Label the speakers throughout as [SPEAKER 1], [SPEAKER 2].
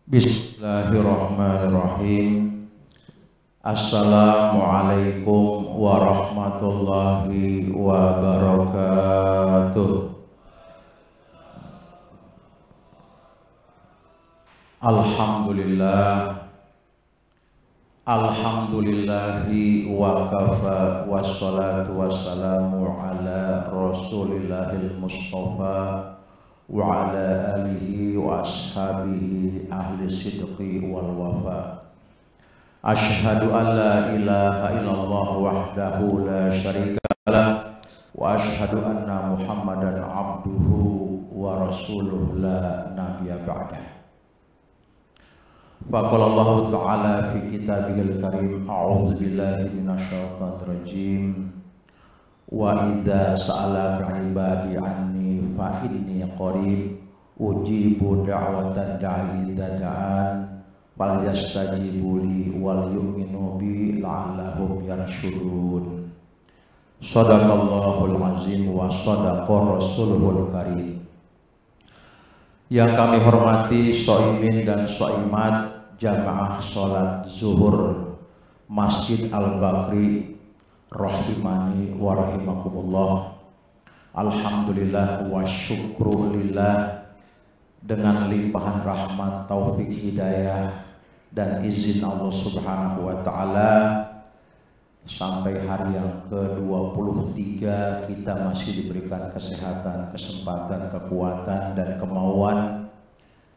[SPEAKER 1] Bismillahirrahmanirrahim. Assalamualaikum warahmatullahi wabarakatuh. Alhamdulillah. Alhamdulillahi wa kafa, wassalatu wassalamu ala rasulillahil mustafa wa ala alihi wa ashabihi ahli sidqi wal wafa. Ashhadu an la ilaha illallah wahdahu la syarika lah wa ashhadu anna muhammadan abduhu wa rasuluh la nabiyya ba'dah. Faqala Allah ta'ala fi kitabihil karim, a'udzu billahi minasyaitonir rajim. Wa idza sa'alaka 'ibadi anni fa inni qarib ujibu da'watan da'i idza da'an falyastajibu li wal yu'minu bi la'allahum yarshudun. Shadaqallahul azim wa shadaqa rasuluhul karim. Yang kami hormati shaimin dan shaimat jamaah sholat zuhur Masjid Al-Bakri rahimani wa rahimakumullah. Alhamdulillah wa syukru lillah, dengan limpahan rahmat, taufik, hidayah dan izin Allah subhanahu wa ta'ala, sampai hari yang ke-23 kita masih diberikan kesehatan, kesempatan, kekuatan dan kemauan,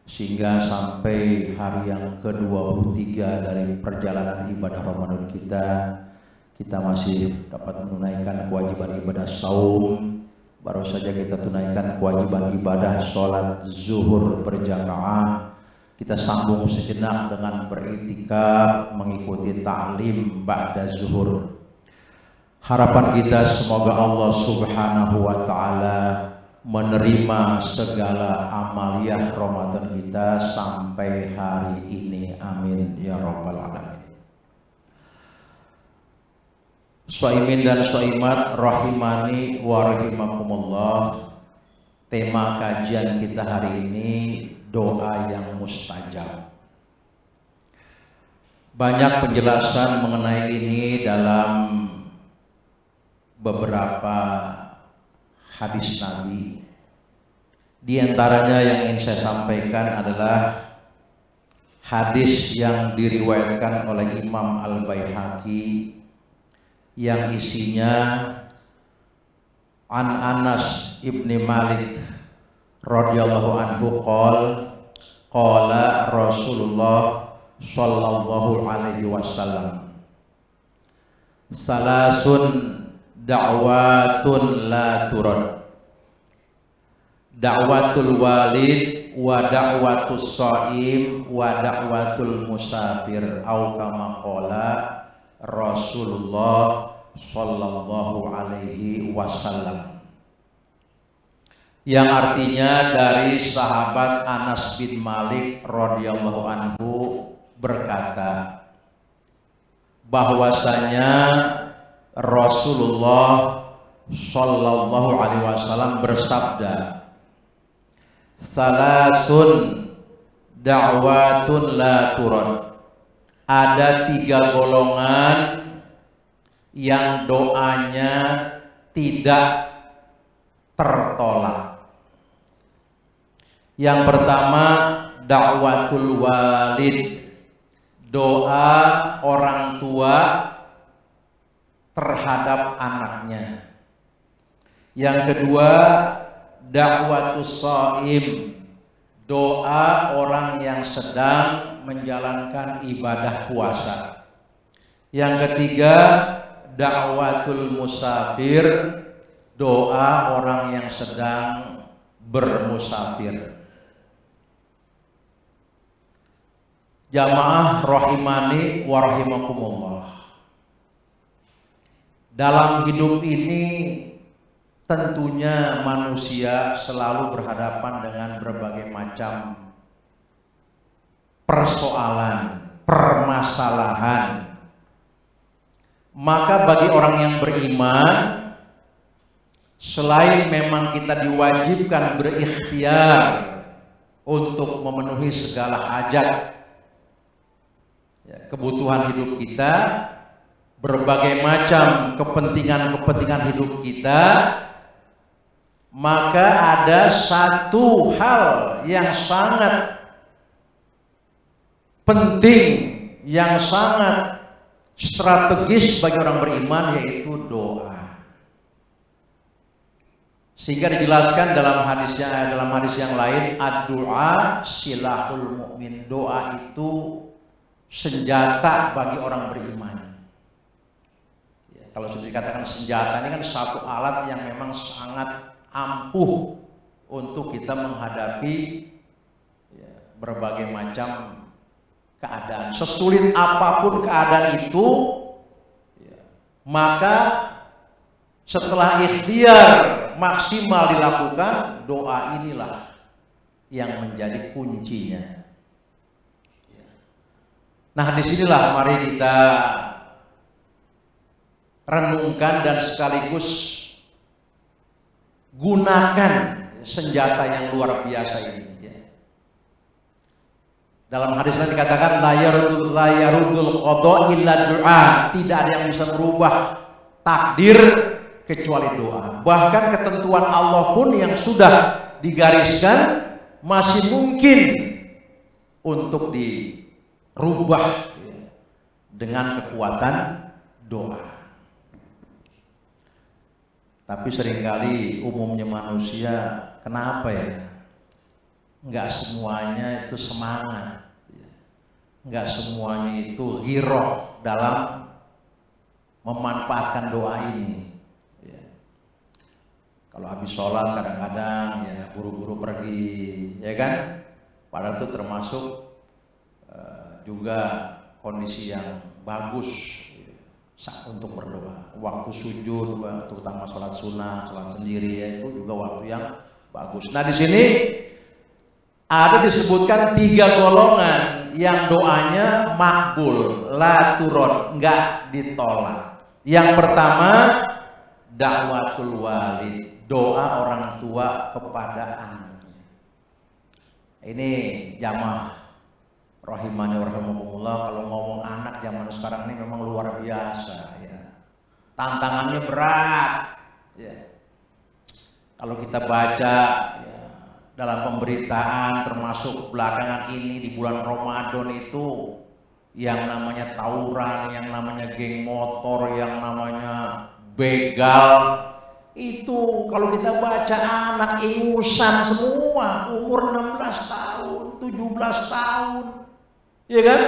[SPEAKER 1] sehingga sampai hari yang ke-23 dari perjalanan ibadah Ramadan kita masih dapat menunaikan kewajiban ibadah saum. Baru saja kita tunaikan kewajiban ibadah sholat zuhur berjamaah. Kita sambung sejenak dengan beriktikaf mengikuti ta'lim ba'da zuhur. Harapan kita semoga Allah subhanahu wa ta'ala menerima segala amaliyah Ramadan kita sampai hari ini. Amin ya rabbal alamin. Shaimin dan shaimat rahimani wa rahimakumullah. Tema kajian kita hari ini doa yang mustajab. Banyak penjelasan mengenai ini dalam beberapa hadis Nabi. Di antaranya yang ingin saya sampaikan adalah hadis yang diriwayatkan oleh Imam Al-Baihaqi yang isinya an Anas ibni Malik radhiyallahu anhu qala Rasulullah sallallahu alaihi wasallam, salasun da'watun la turad, da'watul walid wa da'watus shaim wa da'watul musafir, au kama qala Rasulullah sallallahu alaihi wasallam. Yang artinya dari sahabat Anas bin Malik radhiyallahu anhu berkata bahwasanya Rasulullah sallallahu alaihi wasallam bersabda, salasun da'watun la turad, ada 3 golongan yang doanya tidak tertolak. Yang pertama, da'watul walid, doa orang tua terhadap anaknya. Yang kedua, da'watus shaim, doa orang yang sedang menjalankan ibadah puasa. Yang ketiga, da'watul musafir, doa orang yang sedang bermusafir. Jamaah rahimani wa rahimakumullah. Dalam hidup ini tentunya manusia selalu berhadapan dengan berbagai macam persoalan, permasalahan. Maka bagi orang yang beriman, selain memang kita diwajibkan berikhtiar untuk memenuhi segala hajat, ya, kebutuhan hidup kita, berbagai macam kepentingan hidup kita, maka ada satu hal yang sangat penting, yang sangat strategis bagi orang beriman, yaitu doa. Sehingga dijelaskan dalam hadis yang lain, ad-du'a silahul mu'min. Doa itu senjata bagi orang beriman. Ya, kalau sudah dikatakan senjata, ini kan satu alat yang memang sangat ampuh untuk kita menghadapi, ya, berbagai macam keadaan. Sesulit apapun keadaan itu, ya, maka setelah ikhtiar maksimal dilakukan, doa inilah yang menjadi kuncinya. Nah, disinilah mari kita renungkan dan sekaligus gunakan senjata yang luar biasa ini. Dalam hadis lain dikatakan la yarudul qada illa du'a. Tidak ada yang bisa merubah takdir kecuali doa. Bahkan ketentuan Allah pun yang sudah digariskan masih mungkin untuk dirubah dengan kekuatan doa. Tapi seringkali umumnya manusia, kenapa ya? Enggak semuanya itu semangat, enggak semuanya itu giroh dalam memanfaatkan doa ini. Kalau habis sholat kadang-kadang ya buru-buru pergi, ya kan? Padahal itu termasuk juga kondisi yang bagus untuk berdoa. Waktu sujud, terutama sholat sunnah, sholat sendiri, ya, itu juga waktu yang bagus. Nah, di sini ada disebutkan 3 golongan yang doanya makbul, la turad, enggak ditolak. Yang pertama, dakwatul walid, doa orang tua kepada anaknya. Ini jamaah rahimani wa rahimakumullah, kalau ngomong anak zaman sekarang ini memang luar biasa, ya. Tantangannya berat, ya. Kalau kita baca, ya, dalam pemberitaan termasuk belakangan ini di bulan Ramadan itu yang namanya tawuran, yang namanya geng motor, yang namanya begal, itu kalau kita baca anak ingusan semua, umur 16 tahun, 17 tahun, ya kan?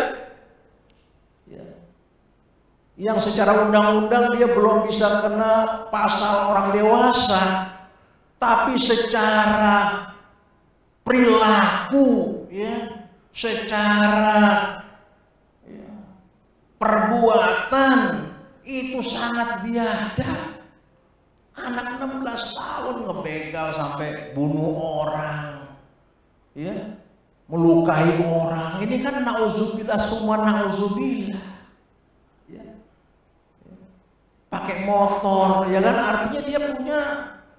[SPEAKER 1] Ya. Yang secara undang-undang dia belum bisa kena pasal orang dewasa, tapi secara perilaku, ya, secara, ya, perbuatan itu sangat biadab. Anak 16 tahun ngebegal sampai bunuh orang, ya, melukai orang. Ini kan nauzubillah summa nauzubillah, ya. Pakai motor, ya kan, artinya dia punya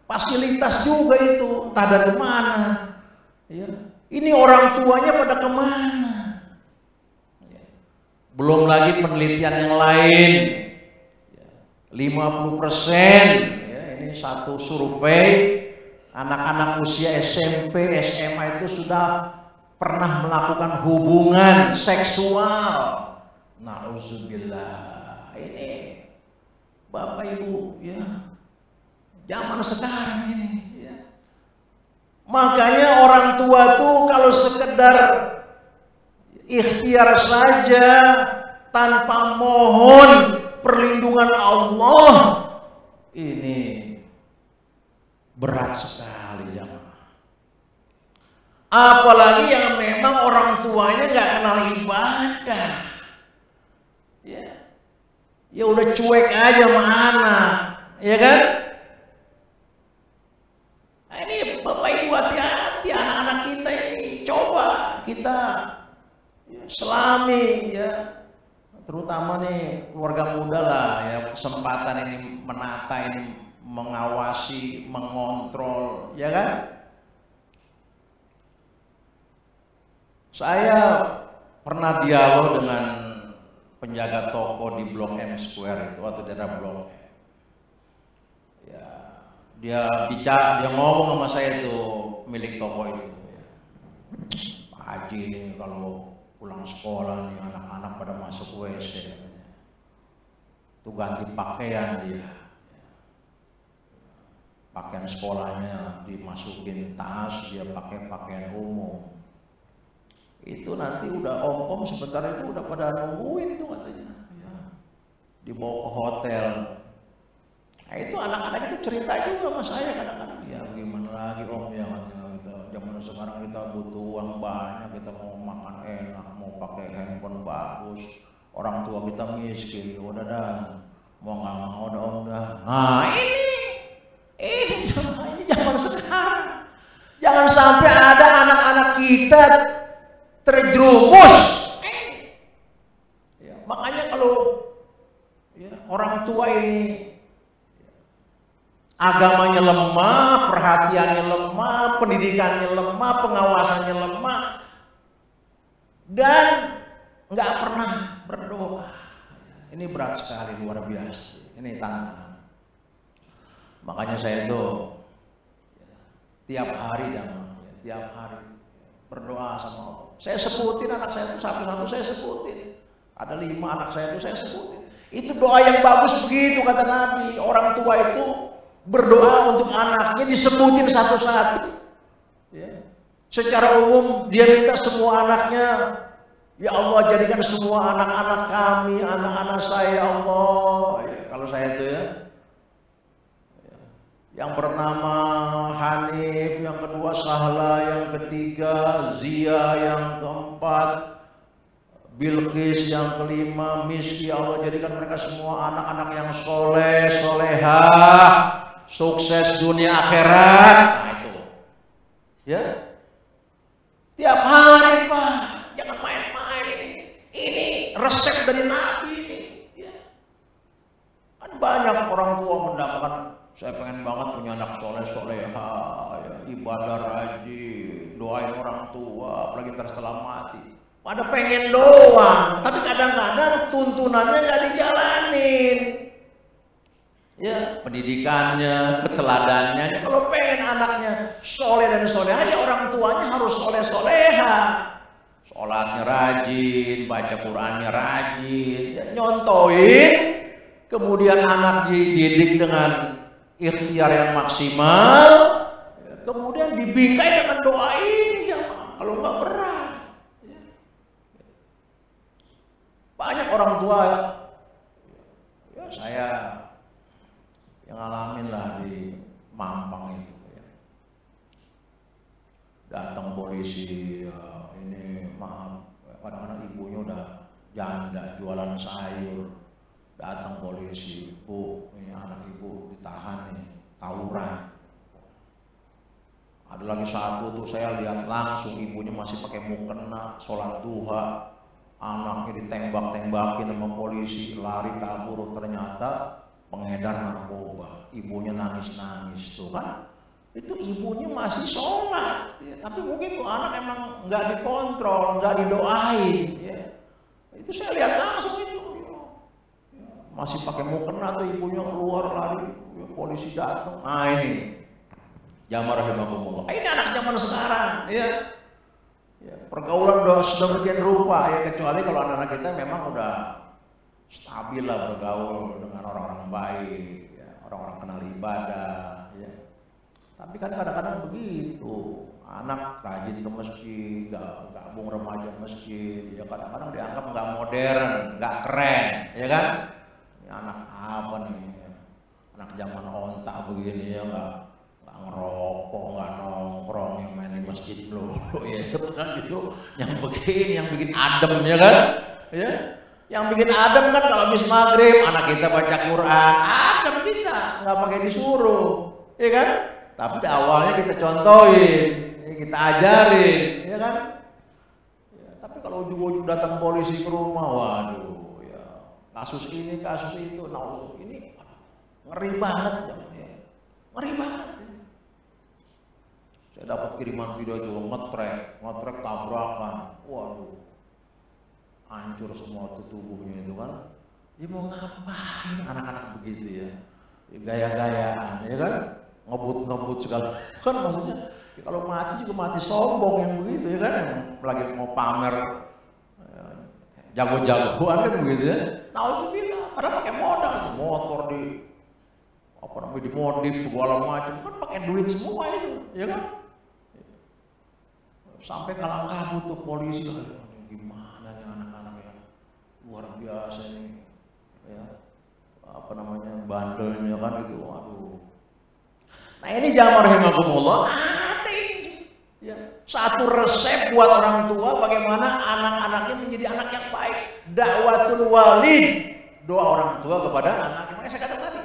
[SPEAKER 1] fasilitas juga itu, entah dari mana. Ya. Ini orang tuanya pada kemana? Ya. Belum lagi penelitian yang lain, 50%, ya, ini satu survei, anak-anak usia SMP, SMA itu sudah pernah melakukan hubungan seksual. Nauzubillah. Ini Bapak Ibu, ya, zaman sekarang ini, ya. Makanya orang tua tuh kalau sekedar ikhtiar saja tanpa mohon perlindungan Allah, ini berat sekali, jamaah. Apalagi yang memang orang tuanya nggak kenal ibadah, ya, ya udah cuek aja sama anak, ya kan? Ini Bapak Ibu hati-hati, anak-anak kita ini coba kita selami, ya, terutama nih keluarga muda lah, ya, kesempatan ini menata ini, mengawasi, mengontrol, ya kan? Saya pernah dialog dengan penjaga toko di Blok M Square itu atau daerah Blok M. Ya, dia ngomong sama saya itu, milik toko itu. Pak Haji ini kalau pulang sekolah nih anak-anak pada masuk WC, itu ganti pakaian dia. Pakaian sekolahnya dimasukin tas, dia pakai pakaian umum. Itu nanti udah om sebentar itu udah pada nungguin itu katanya. Ya. Dibawa ke hotel. Nah itu anak-anak itu cerita juga sama saya kadang-kadang. Ya gimana lagi om ya kita zaman sekarang kita butuh uang banyak, kita mau makan enak, mau pakai handphone bagus. Orang tua kita miskin, udah dah. Mau nggak mau udah om dah. Nah ini zaman sekarang. Jangan sampai ada anak-anak kita terjerumus. Ya, makanya kalau ya, orang tua ini agamanya lemah, perhatiannya lemah, pendidikannya lemah, pengawasannya lemah, dan nggak pernah berdoa. Ini berat sekali, luar biasa. Ini tantangan. Makanya saya itu tiap hari tiap hari berdoa sama Allah. Saya sebutin anak saya itu satu-satu, saya sebutin. Ada 5 anak saya itu saya sebutin. Itu doa yang bagus begitu kata Nabi. Orang tua itu berdoa untuk anaknya disebutin satu-satu. Ya. Secara umum dia minta semua anaknya, ya Allah jadikan semua anak-anak kami, anak-anak saya ya Allah. Ya, kalau saya itu ya. Yang bernama Hanif, yang kedua Sahla, yang ketiga Zia, yang keempat Bilqis, yang kelima Miski. Allah jadikan mereka semua anak-anak yang soleh, solehah, sukses dunia akhirat. Nah itu ya tiap hari Pak, jangan main-main. Ini resep dari Nabi ya. Kan banyak orang tua mendapatkan, saya pengen banget punya anak soleh-soleha, ya, ibadah rajin, doain orang tua, apalagi setelah mati. Pada pengen doang, tapi kadang-kadang tuntunannya nggak dijalanin. Ya, pendidikannya, keteladannya. Kalau pengen anaknya soleh dan soleha, ya orang tuanya harus soleh-soleha. Sholatnya rajin, baca Qurannya rajin, ya, nyontoin. Kemudian anak dididik dengan ikhtiar yang maksimal, kemudian dibingkai dengan doa ini jamaah, kalau nggak berat. Banyak orang tua ya saya yang ngalamin lah di Mampang itu ya. Datang polisi ya, ini maaf kadang-kadang ibunya udah janda jualan sayur. Datang polisi, Bu, ini anak ibu ditahan nih, tawuran. Ada lagi satu tuh saya lihat langsung ibunya masih pakai mukena, sholat duha, anaknya ditembak-tembakin sama polisi, lari kabur, ternyata pengedar narkoba. Ibunya nangis-nangis tuh kan, itu ibunya masih sholat, ya. Tapi mungkin tuh anak emang nggak dikontrol, nggak didoain. Ya. Itu saya lihat langsung itu. Masih pakai mukena tuh ibunya keluar lari, ya, polisi datang. Nah ini jamaah rahimakumullah. Ini anak zaman sekarang, ya. Ya pergaulan sudah berkian rupa ya, kecuali kalau anak-anak kita memang udah stabil lah bergaul dengan orang-orang baik, ya, orang-orang kenal ibadah. Ya. Tapi kan kadang-kadang begitu, anak rajin ke masjid, gabung remaja masjid, ya kadang-kadang dianggap nggak modern, nggak keren, ya kan? Anak apa nih, anak zaman ontak begini ya, nggak ngerokok, nggak nongkrong, yang main di masjid melulu ya kan, gitu. Yang begini yang bikin adem ya kan, ya yang bikin adem kan kalau habis maghrib anak kita baca Quran, adem kita nggak pakai disuruh, ya kan? Tapi awalnya kita contohin, ya, kita ajarin, ya kan? Ya, tapi kalau ujung-ujung datang polisi ke rumah, waduh. Kasus ini, kasus itu, nah ini ngeri banget, ya. Ngeri banget. Saya dapat kiriman video itu ngetrek tabrakan, waduh, hancur semua tuh tubuhnya itu kan. Ya mau ngapain anak-anak begitu ya, gaya-gayaan, ya kan, ngebut segala, kan maksudnya ya kalau mati juga mati sombong yang begitu ya kan, yang lagi mau pamer jago-jagoan kan begitu ya. Nauzubillah, padahal pakai modal, motor dimodif segala macam, kan pakai duit semua itu, ya kan. Sampai kalang kabut tuh polisi, gimana nih anak-anak yang luar biasa ini, ya bandelnya kan gitu, waduh. Nah ini jamaah rahimakumullah, ada ini ya, satu resep buat orang tua bagaimana anak-anaknya menjadi anak yang baik. Dakwatul walid, doa orang tua kepada anaknya. Makanya saya kata tadi,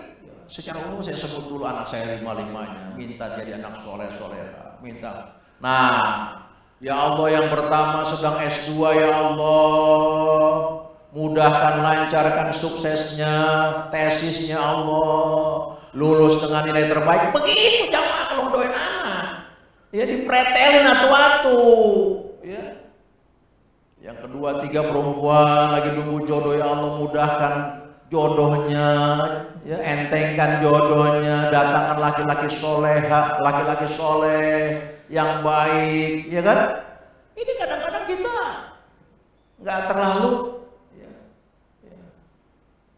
[SPEAKER 1] secara umum saya sebut dulu anak saya 5-5-nya, minta jadi anak soleh-soleha, minta. Nah, ya Allah, yang pertama sedang S2, ya Allah, mudahkan, lancarkan suksesnya, tesisnya Allah, lulus dengan nilai terbaik. Begitu jamaah kalau doain anak, ya dipretelin atu-atu, ya. Yang kedua, 3 perempuan lagi nunggu jodoh, ya Allah mudahkan jodohnya, ya entengkan jodohnya, datangkan laki-laki soleha, laki-laki soleh yang baik, ya kan? Ini kadang-kadang kita nggak terlalu, ya.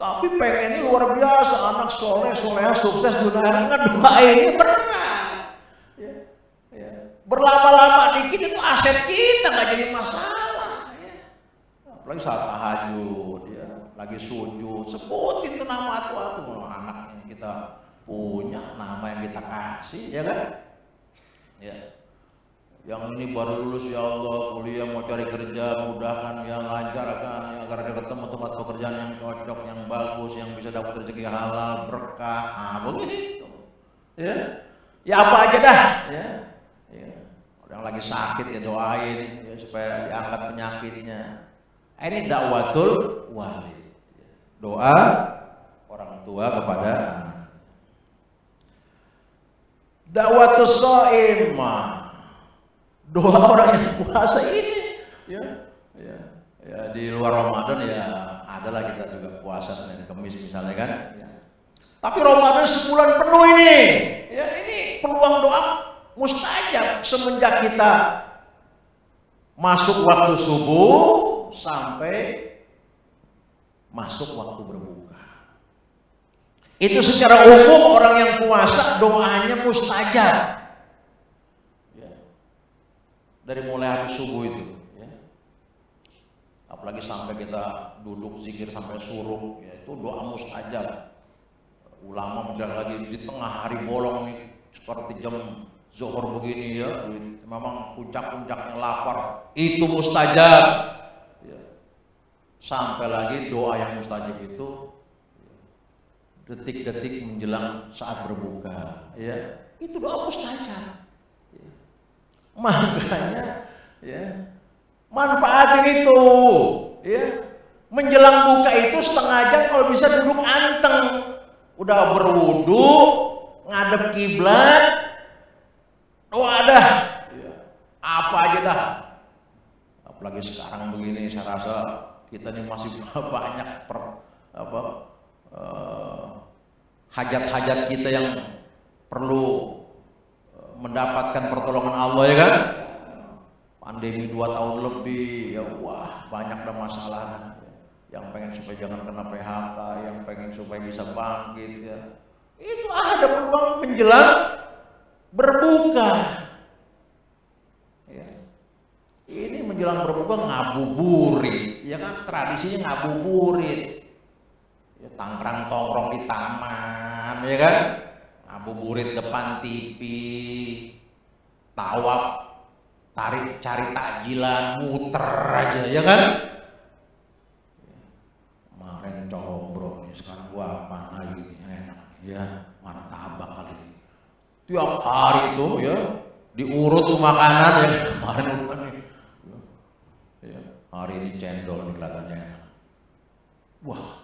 [SPEAKER 1] Tapi pengennya luar biasa, anak soleh, soleha, sukses dunia akhirat, doainnya berat, ya. Berlama-lama dikit itu aset kita nggak jadi masalah, ya. Apalagi saat tahajud, ya, lagi sujud, sebutin tuh nama atu-atu, anak yang kita punya, nama yang kita kasih, ya kan? Ya. Yang ini baru lulus, ya Allah, kuliah mau cari kerja, mudahkan, yang lancarkan, ya, agar dia ketemu tempat pekerjaan yang cocok, yang bagus, yang bisa dapat rezeki halal, berkah, begitu. Ya, ya apa aja dah, ya. Orang lagi sakit ya doain, ya, supaya diangkat penyakitnya. Ini dakwatul walid, doa orang tua kepada anak. Dakwatul shaim, doa orang yang puasa ini, ya di luar Ramadan ya adalah kita juga puasa Senin Kamis misalnya kan, ya. Tapi Ramadan sebulan penuh ini, ya ini peluang doa mustajab semenjak kita masuk waktu subuh sampai masuk waktu berbuka. Itu secara umum orang yang puasa doanya mustajab. Dari mulai habis subuh itu, ya. Apalagi sampai kita duduk zikir sampai suruh, ya, itu doa mustajab. Ulama bilang lagi di tengah hari bolong nih, seperti jam zuhur begini, ya, memang puncak-puncaknya lapar, itu mustajab, ya. Sampai lagi doa yang mustajab itu detik-detik menjelang saat berbuka, ya, itu doa mustajab. Makanya, ya, manfaatin itu, ya. Menjelang buka itu setengah jam kalau bisa duduk anteng, udah berwudu, ngadep kiblat, doa dah, ya. Apa aja dah. Apalagi sekarang begini, saya rasa kita ini masih banyak hajat-hajat kita yang perlu mendapatkan pertolongan Allah, ya kan? Pandemi 2 tahun lebih, ya wah banyak dah masalah. Yang pengen supaya jangan kena PHK, yang pengen supaya bisa bangkit, ya. Itu ada peluang menjelang berbuka. Ya. Ini menjelang berbuka ngabuburit, ya kan? Tradisinya ngabuburit. Ya, tangkrang-tongkrong di taman, ya kan? Ngabuburit depan TV, tawaf, cari takjilan, muter aja, ya kan? Kemarin combro nih, sekarang gua apa lagi enak, ya, martabak kali ini. Tiap hari itu, ya, diurut tuh makanan, ya. Kemarin bukan nih, ya, hari ini cendol nih kelihatannya. Wah,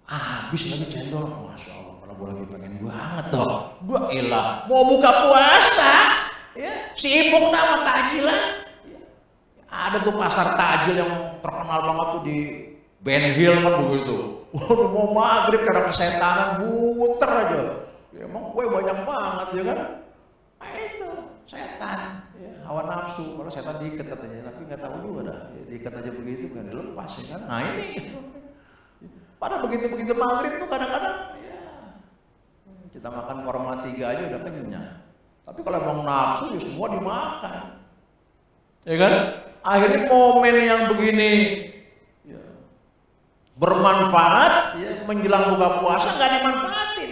[SPEAKER 1] habis lagi cendol, masya Allah. Gue lagi pengen banget toh, gua elah mau buka puasa, ya sibuk sama takjilan. Ada tuh pasar takjil yang terkenal banget tuh di Ben Hill kan begitu. Waduh, mau maghrib karena kesetanan muter aja. Ya, emang kue banyak banget ya kan? Nah itu setan, ya, hawa nafsu. Kalau setan diikat katanya, tapi nggak tahu juga dah. Ya, diikat aja begitu nggak dilepas ya kan? Nah ini, padahal begitu maghrib tuh kadang-kadang ya, kita makan korma 3 aja udah kenyang. Tapi kalau mau nafsu ya semua dimakan, ya kan? Akhirnya momen yang begini ya, bermanfaat ya, menjelang buka puasa nggak dimanfaatin.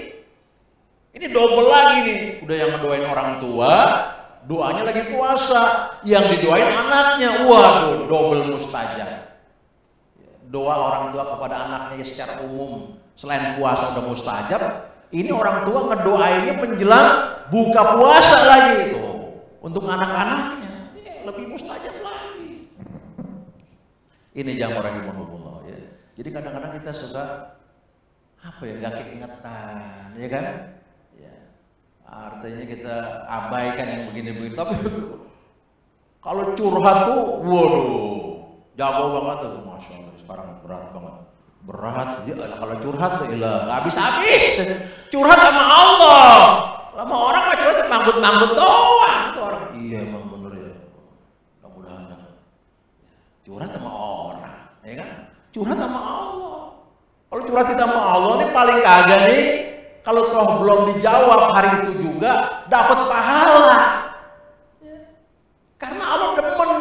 [SPEAKER 1] Ini double lagi nih, udah yang ngedoain orang tua, doanya lagi puasa, yang didoain anaknya, waduh double mustajab. Doa orang tua kepada anaknya secara umum selain puasa udah mustajab, ini orang tua ngedoainnya menjelang buka puasa lagi itu untuk anak-anaknya lebih mustajab lagi. Ini jangan orang yang menghubung ya. Jadi kadang-kadang kita suka apa ya, nggak keingetan, ya kan? Ya. Artinya kita abaikan yang begini-begini. Tapi kalau curhat tuh, waduh, jago banget tuh, masya Allah. Sekarang berat banget, berat. Ya, kalau curhat tuh, nggak habis-habis. Curhat sama Allah, sama orang mah curhat manggut-manggut doang. Tuh orang, iya emang bener ya. Mudah-mudahan curhat sama orang, ya kan? Curhat sama Allah. Kalau curhat kita sama Allah nih paling kagak nih, kalau toh belum dijawab hari itu juga dapat pahala. Karena Allah demen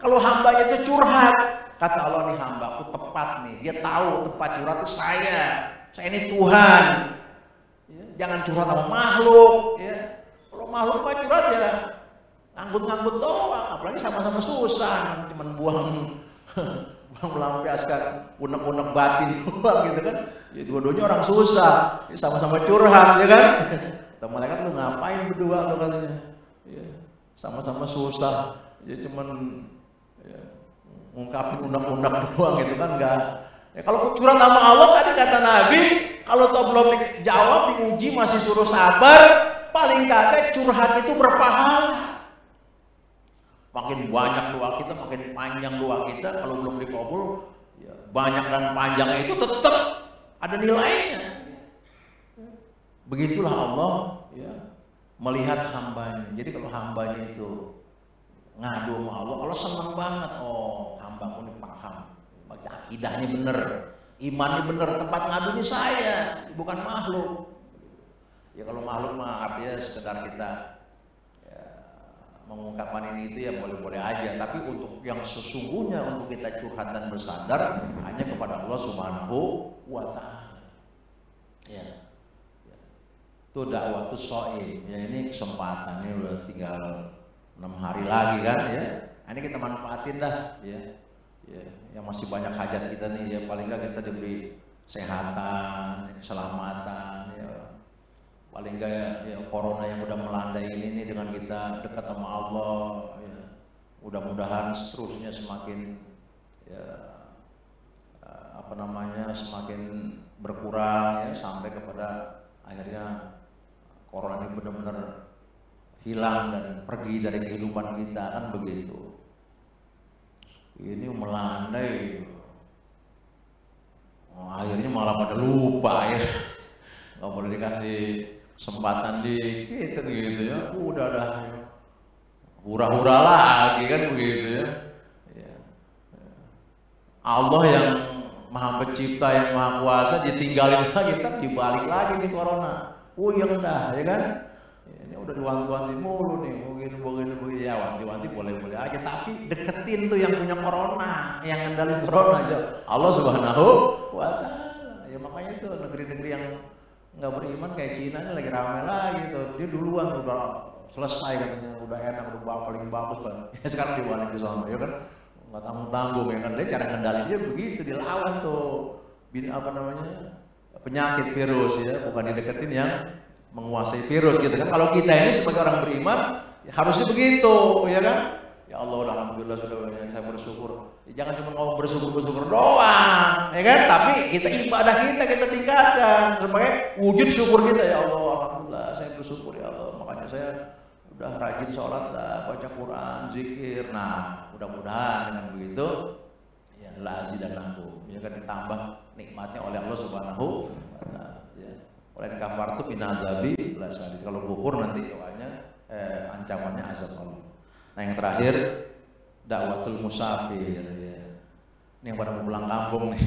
[SPEAKER 1] kalau hambanya itu curhat. Kata Allah nih, hambaku tepat nih, dia tahu tempat curhat itu saya ini Tuhan. Jangan curhat sama makhluk. Ya. Kalau makhluk mah curhat ya nganggut-nganggut doang, apalagi sama-sama susah, cuman buang melampiaskan unek-unek batin doang gitu kan. Ya dua-duanya orang susah, ya, sama-sama curhat ya kan. Kata malaikat, lu ngapain berdua tuh katanya. Ya, sama-sama susah, ya cuman ya, ngungkapin unek-unek doang gitu kan enggak. Ya, kalau curhat sama Allah tadi kata Nabi, kalau toh belum dijawab diuji masih suruh sabar, paling kagak curhat itu berpahala. Makin banyak doa kita, makin panjang doa kita, kalau belum dikabul, ya, banyak dan panjangnya itu tetap ada nilainya. Begitulah Allah ya, melihat hambanya. Jadi kalau hambanya itu ngadu sama Allah, Allah senang banget. Oh, hambaku ini paham, akidahnya bener, imannya bener, tempat ngadunya saya, bukan makhluk. Ya kalau makhluk mah artinya sekedar kita mengungkapkan ini itu ya boleh-boleh aja, tapi untuk yang sesungguhnya untuk kita curhat dan bersandar hanya kepada Allah Subhanahu wa Ta'ala. Ya. Itu dakwah tuh shaim. Ya ini kesempatannya udah tinggal 6 hari lagi kan ya. Ini kita manfaatin dah ya. Ya, yang masih banyak hajat kita nih ya, paling enggak kita diberi kesehatan, keselamatan ya. Paling enggak ya corona yang udah melanda ini dengan kita dekat sama Allah ya. Mudah-mudahan seterusnya semakin ya apa namanya semakin berkurang ya, sampai kepada akhirnya corona ini benar-benar hilang dan pergi dari kehidupan kita kan begitu. Ini melandai akhirnya malah pada lupa ya, nggak boleh dikasih kesempatan dikit gitu ya, udah dah hura-hura lagi kan begitu ya. Allah yang Maha Pencipta, yang Maha Kuasa ditinggalin lagi, kan dibalik lagi nih corona. Uyeng dah ya kan. Ini udah diwanti-wanti mulu nih, begini ya, wanti-wanti boleh-boleh aja, tapi deketin tuh yang punya corona, yang ngendalin corona aja, Allah Subhanahu wa Ta'ala. Ya makanya itu negeri-negeri yang nggak beriman kayak Cina ini lagi ramai lagi tuh, dia duluan udah selesai katanya, udah enak, udah paling bagus kan. Ya sekarang dibalik di sana ya kan, nggak tanggung-tanggung ya kan, dia cara ngendalin dia begitu, dilawan tuh apa namanya penyakit virus ya, bukan dideketin yang menguasai virus gitu kan. Kalau kita ini sebagai orang beriman ya harusnya begitu ya kan. Ya Allah, alhamdulillah sudah banyak saya bersyukur. Ya, jangan cuma ngomong bersyukur doang ya kan, tapi kita ibadah kita tingkatkan sebagai wujud syukur kita. Ya Allah, alhamdulillah saya bersyukur ya Allah, makanya saya udah rajin sholat lah, baca Quran, zikir. Nah, mudah-mudahan dengan begitu ya lazi dan lampu, ya kan, ditambah nikmatnya oleh Allah Subhanahu wa Ta'ala. Ya. Oleh kafartu min azabi la syadid. Kalau gugur nanti doanya ancamannya azab Allah. Nah, yang terakhir dakwatul musafir. Ya. Ini yang pada mau pulang kampung nih.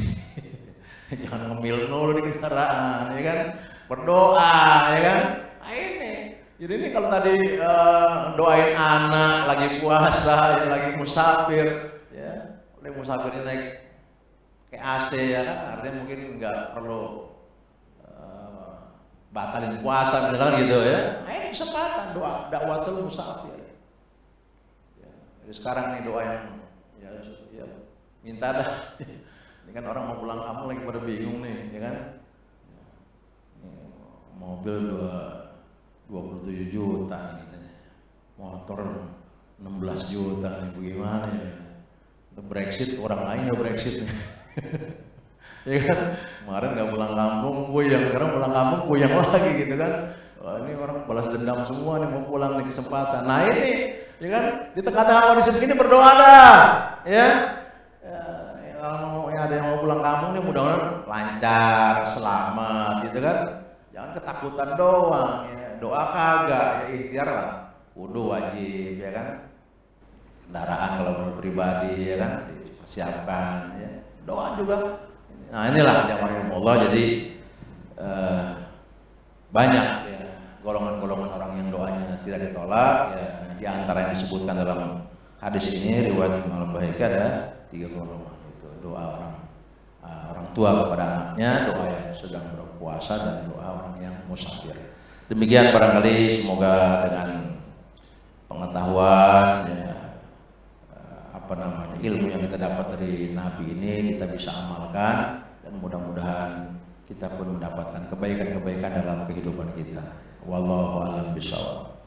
[SPEAKER 1] Jangan ngemil dulu di kendaraan, ya kan? Berdoa, ya kan? Nah, ini. Jadi ini kalau tadi doain anak lagi puasa, ya, lagi musafir, ya, oleh musafirnya naik ke AC, ya kan? Artinya mungkin nggak perlu batalin puasa, misalkan gitu, ya. Nah, ini kesempatan doa dakwatul musafir. Ya, jadi sekarang nih doa yang ya minta dah. Ini kan orang mau pulang kampung lagi pada bingung nih, ya kan? Mobil 27 juta nih, motor 16 juta nih, bagaimana ya? Brexit, orang lain ya Brexit nih. Ya kan? Kemarin nggak pulang kampung, goyang, sekarang pulang kampung goyang lagi gitu kan? Wah, ini orang balas dendam semua nih, mau pulang nih kesempatan. Nah ini, ya kan? Di tengah-tengah kondisi begini berdoa dah, ya. Kalau ada yang mau pulang kampung nih, mudah-mudahan lancar, selamat, gitu kan? Jangan ketakutan doang, ya. Doa kagak, ya ikhtiar lah. Wudu wajib, ya kan? Kendaraan kalau pribadi, ya kan? Dipersiapkan, ya. Doa juga. Nah inilah jamaah Allah. Jadi banyak ya golongan-golongan orang yang doanya tidak ditolak. Ya, di antara yang disebutkan dalam hadis ini riwayat Imam Al-Baihaqi ada 3 golongan. Doa orang tua kepada anaknya, doa yang sedang berpuasa, dan doa orang yang musafir. Demikian barangkali, semoga dengan pengetahuan ya, ilmu yang kita dapat dari Nabi ini kita bisa amalkan, dan mudah-mudahan kita pun mendapatkan kebaikan-kebaikan dalam kehidupan kita. Wallahu a'lam bishawab.